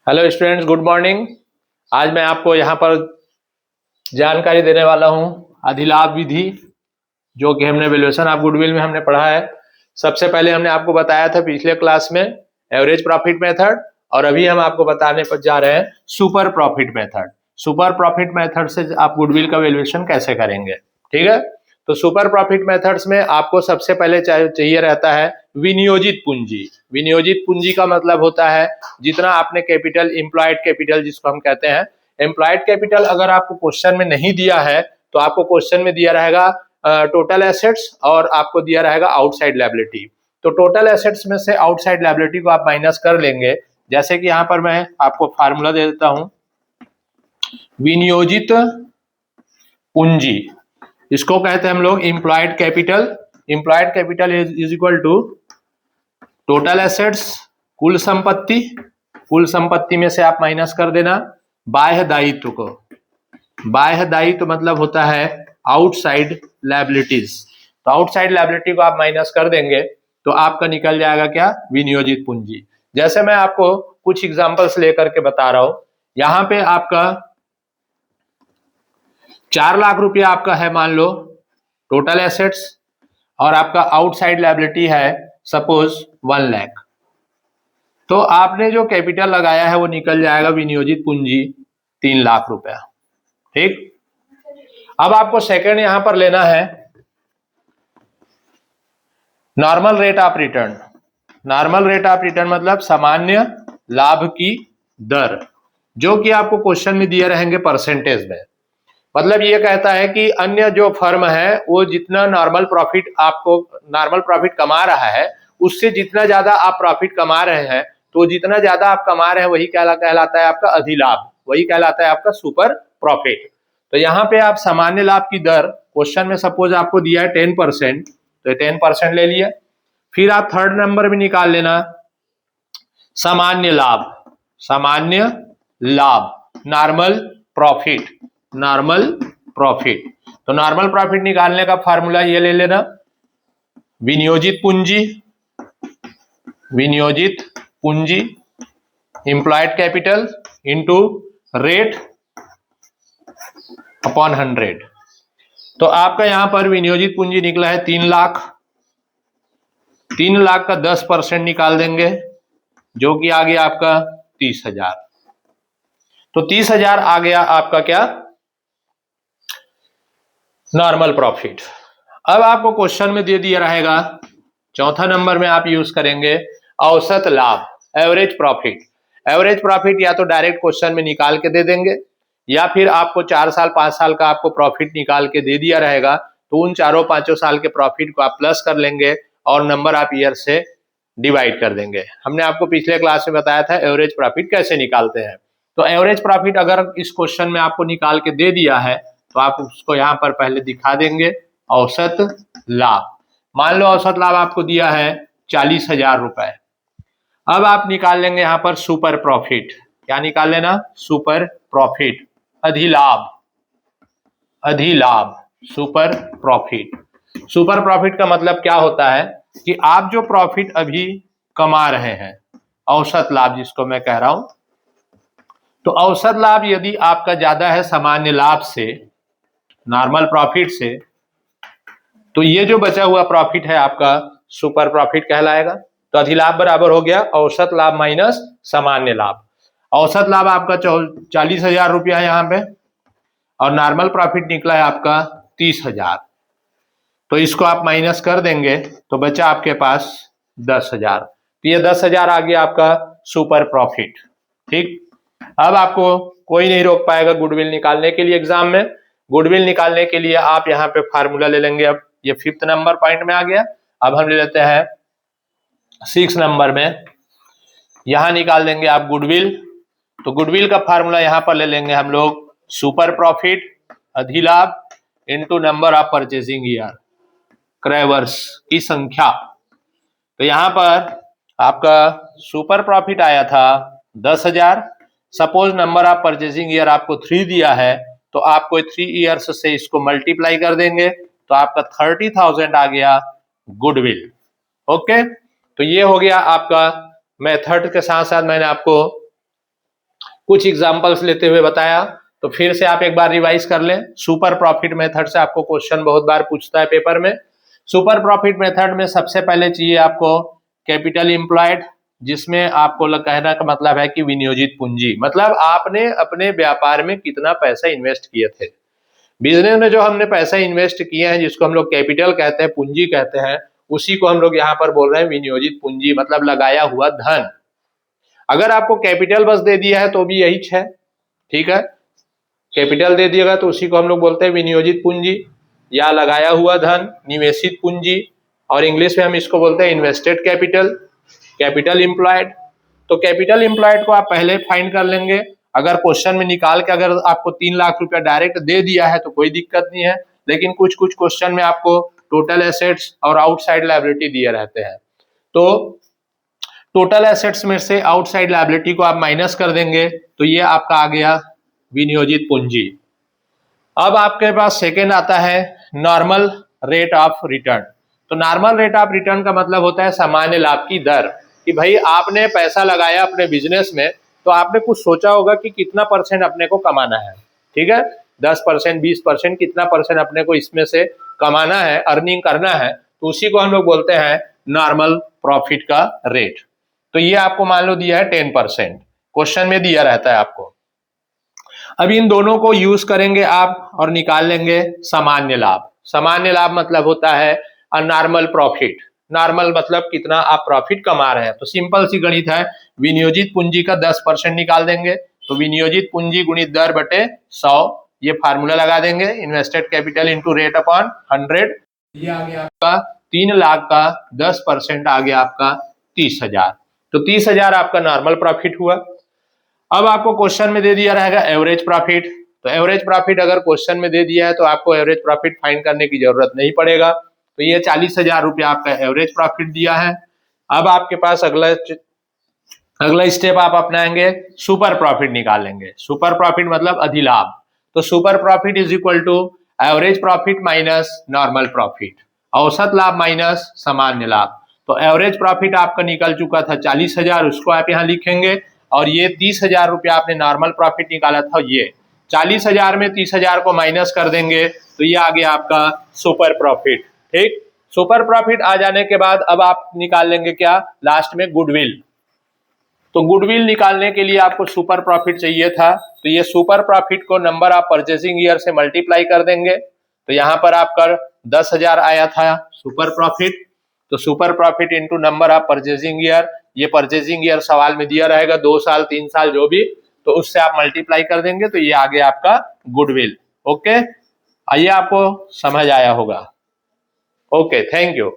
Hello students, good morning. आज मैं आपको यहाँ पर जानकारी देने वाला हूँ अधिलाभ विधि, जो कि हमने वैल्यूएशन ऑफ गुडविल में हमने पढ़ा है। सबसे पहले हमने आपको बताया था पिछले क्लास में एवरेज प्रॉफिट मेथड, और अभी हम आपको बताने पर जा रहे हैं super profit method. Super profit method से आप गुडविल का वैल्यूएशन कैसे करेंगे, ठीक है। तो सुपर प्रॉफिट मेथड्स में आपको सबसे पहले चाहिए रहता है विनियोजित पूंजी। विनियोजित पूंजी का मतलब होता है जितना आपने कैपिटल, एम्प्लॉयड कैपिटल जिसको हम कहते हैं, एम्प्लॉयड कैपिटल अगर आपको क्वेश्चन में नहीं दिया है तो आपको क्वेश्चन में दिया रहेगा टोटल एसेट्स और आपको दिया रहेगा आउटसाइड लायबिलिटी। तो टोटल एसेट्स में से आउटसाइड लायबिलिटी को आप माइनस कर लेंगे। जैसे कि यहाँ पर मैं आपको फार्मूला दे देता हूं, विनियोजित पूंजी इसको कहते हैं हम लोग employed capital. Employed capital is equal to total assets, कुल संपत्ति, कुल संपत्ति में से आप माइनस कर देना बाह्य दायित्व को। बाह्य दायित्व मतलब होता है आउटसाइड लायबिलिटीज। तो आउटसाइड लायबिलिटी को आप माइनस कर देंगे तो आपका निकल जाएगा क्या, विनियोजित पूंजी। जैसे मैं आपको कुछ एग्जांपल्स लेकर के बता रहा हूं। यहां पे आपका 4 लाख रुपया आपका है मान लो टोटल एसेट्स, और आपका आउटसाइड लायबिलिटी है सपोज 1 लाख। तो आपने जो कैपिटल लगाया है वो निकल जाएगा विनियोजित पूंजी 3 लाख रुपया, ठीक। अब आपको सेकंड यहां पर लेना है normal rate of return. Normal rate of return मतलब सामान्य लाभ की दर, जो कि आपको क्वेश्चन में दिए रहेंगे परसेंटेज में। मतलब ये कहता है कि अन्य जो फर्म है वो जितना नॉर्मल प्रॉफिट कमा रहा है उससे जितना ज्यादा आप प्रॉफिट कमा रहे हैं, तो जितना ज्यादा आप कमा रहे हैं वही कहलाता है आपका अधिलाभ, वही कहलाता है आपका सुपर प्रॉफिट। तो यहाँ पे आप सामान्य लाभ की दर, क्वेश्चन में सपोज आपको दिया है 10%, तो 10% ले लिया। फिर आप थर्ड नंबर में निकाल लेना सामान्य लाभ। सामान्य लाभ नॉर्मल प्रॉफिट, नॉर्मल प्रॉफिट। तो नॉर्मल प्रॉफिट निकालने का फार्मूला ये ले लेना, विनियोजित पूंजी, विनियोजित पूंजी employed capital into rate upon 100। तो आपका यहां पर विनियोजित पूंजी निकला है 3 लाख। 3 लाख का 10% निकाल देंगे जो कि आ गया आपका 30,000। तो 30,000 आ गया आपका क्या, नॉर्मल प्रॉफिट। अब आपको क्वेश्चन में दे दिया रहेगा चौथा नंबर में आप यूज करेंगे औसत लाभ, एवरेज प्रॉफिट। एवरेज प्रॉफिट या तो डायरेक्ट क्वेश्चन में निकाल के दे देंगे, या फिर आपको 4 साल 5 साल का आपको प्रॉफिट निकाल के दे दिया रहेगा, तो उन 4-5 साल के प्रॉफिट को आप प्लस कर लेंगे और नंबर ऑफ ईयर से डिवाइड कर देंगे। हमने आपको पिछले क्लास में बताया था एवरेज प्रॉफिट कैसे निकालते हैं। तो एवरेज प्रॉफिट अगर इस क्वेश्चन में आपको निकाल के दे दिया है तो आप उसको यहाँ पर पहले दिखा देंगे औसत लाभ। मान लो औसत लाभ आपको दिया है 40,000 रुपए। अब आप निकाल लेंगे यहाँ पर सुपर प्रॉफिट। क्या निकाल लेना, सुपर प्रॉफिट, अधिलाभ, अधिलाभ, सुपर प्रॉफिट। सुपर प्रॉफिट का मतलब क्या होता है कि आप जो प्रॉफिट अभी कमा रहे हैं, औसत लाभ जिसको मैं कह रहा हूं, तो औसत लाभ यदि आपका ज्यादा है सामान्य लाभ से, नॉर्मल प्रॉफिट से, तो ये जो बचा हुआ प्रॉफिट है आपका सुपर प्रॉफिट कहलाएगा। तो अधिलाभ बराबर हो गया औसत लाभ माइनस सामान्य लाभ। औसत लाभ आपका 40,000 रुपया है यहाँ पे, और नॉर्मल प्रॉफिट निकला है आपका 30,000। तो इसको आप माइनस कर देंगे तो बचा आपके पास 10,000। तो ये 10,000 आ गया आपका सुपर प्रॉफिट, ठीक। अब आपको कोई नहीं रोक पाएगा गुडविल निकालने के लिए। एग्जाम में गुडविल निकालने के लिए आप यहाँ पे फार्मूला ले लेंगे। अब ये 5th नंबर पॉइंट में आ गया। अब हम ले लेते हैं 6 नंबर में, यहां निकाल देंगे आप गुडविल। तो गुडविल का फार्मूला यहां पर ले लेंगे हम लोग सुपर प्रॉफिट अधिलाभ into number of purchasing year, क्रय वर्ष की संख्या। तो यहां पर आपका सुपर प्रॉफिट आया था 10,000। Suppose number of purchasing year आपको 3 दिया है, तो आपको 3 ईयर्स से इसको मल्टीप्लाई कर देंगे तो आपका 30,000 आ गया गुडविल। ओके, तो ये हो गया आपका मेथड के साथ साथ मैंने आपको कुछ एग्जांपल्स लेते हुए बताया। तो फिर से आप एक बार रिवाइज कर लें। सुपर प्रॉफिट मेथड से आपको क्वेश्चन बहुत बार पूछता है पेपर में। सुपर प्रॉफिट मेथड में सबसे पहले चाहिए आपको कैपिटल एम्प्लॉयड, जिसमें आपको कहना का मतलब है कि विनियोजित पूंजी, मतलब आपने अपने व्यापार में कितना पैसा इन्वेस्ट किए थे। बिजनेस में जो हमने पैसा इन्वेस्ट किए हैं, जिसको हम लोग कैपिटल कहते हैं, पूंजी कहते हैं, उसी को हम लोग यहाँ पर बोल रहे हैं विनियोजित पूंजी, मतलब लगाया हुआ धन। अगर आपको कैपिटल बस दे दिया है तो भी यही है, ठीक है। कैपिटल दे दिएगा तो उसी को हम लोग बोलते हैं विनियोजित पूंजी या लगाया हुआ धन, निवेशित पूंजी, और इंग्लिश में हम इसको बोलते हैं इन्वेस्टेड कैपिटल, कैपिटल एम्प्लॉयड। तो कैपिटल एम्प्लॉयड को आप पहले फाइंड कर लेंगे। अगर क्वेश्चन में निकाल के अगर आपको 3 लाख रुपया डायरेक्ट दे दिया है तो कोई दिक्कत नहीं है, लेकिन कुछ कुछ क्वेश्चन में आपको टोटल एसेट्स और आउटसाइड लायबिलिटी दिए रहते हैं। तो टोटल एसेट्स में से आउटसाइड लायबिलिटी को आप माइनस कर देंगे तो ये आपका आ गया विनियोजित पूंजी। अब आपके पास सेकेंड आता है नॉर्मल रेट ऑफ रिटर्न। तो नॉर्मल रेट ऑफ रिटर्न का मतलब होता है सामान्य लाभ की दर, कि भाई आपने पैसा लगाया अपने बिजनेस में तो आपने कुछ सोचा होगा कि कितना परसेंट अपने को कमाना है, ठीक है, 10%, 20%, कितना परसेंट अपने को इसमें से कमाना है, अर्निंग करना है, तो उसी को हम लोग बोलते हैं नॉर्मल प्रॉफिट का रेट। तो ये आपको मान लो दिया है 10%, क्वेश्चन में दिया रहता है आपको। अब इन दोनों को यूज करेंगे आप और निकाल लेंगे सामान्य लाभ। सामान्य लाभ मतलब होता है नॉर्मल प्रॉफिट। नॉर्मल मतलब कितना आप प्रॉफिट कमा रहे हैं। तो सिंपल सी गणित है, विनियोजित पूंजी का 10% निकाल देंगे, तो विनियोजित पूंजी गुणित दर बटे 100, ये फार्मूला लगा देंगे, invested capital into rate upon 100। ये आ गया आपका 3 लाख का 10% आ गया आपका 30,000। तो 30,000 आपका नॉर्मल प्रॉफिट हुआ। अब आपको क्वेश्चन में दे दिया रहेगा एवरेज प्रॉफिट। तो एवरेज प्रॉफिट अगर क्वेश्चन में दे दिया है तो आपको एवरेज प्रॉफिट फाइंड करने की जरूरत नहीं पड़ेगा। तो ये 40,000 रुपया आपका एवरेज प्रॉफिट दिया है। अब आपके पास अगला स्टेप आप अपनाएंगे, सुपर प्रॉफिट निकाल लेंगे। सुपर प्रॉफिट मतलब अधिलाभ। तो super profit is equal to average profit minus normal profit, औसत लाभ माइनस सामान्य लाभ। तो एवरेज प्रॉफिट आपका निकल चुका था 40,000, उसको आप यहाँ लिखेंगे, और ये 30,000 रुपया आपने नॉर्मल प्रॉफिट निकाला था, ये 40,000 में 30,000 को माइनस कर देंगे तो ये आ गया आपका सुपर प्रॉफिट। ठीक, सुपर प्रॉफिट आ जाने के बाद अब आप निकाल लेंगे क्या, लास्ट में गुडविल। तो गुडविल निकालने के लिए आपको सुपर प्रॉफिट चाहिए था, तो ये सुपर प्रॉफिट को नंबर ऑफ परचेसिंग ईयर से मल्टीप्लाई कर देंगे। तो यहाँ पर आपका 10,000 आया था सुपर प्रॉफिट, तो super profit into number of purchasing year, ये परचेसिंग ईयर सवाल में दिया रहेगा 2 साल 3 साल जो भी, तो उससे आप मल्टीप्लाई कर देंगे तो ये आ गया आपका गुडविल। ओके, आइए आपको समझ आया होगा। Okay, thank you.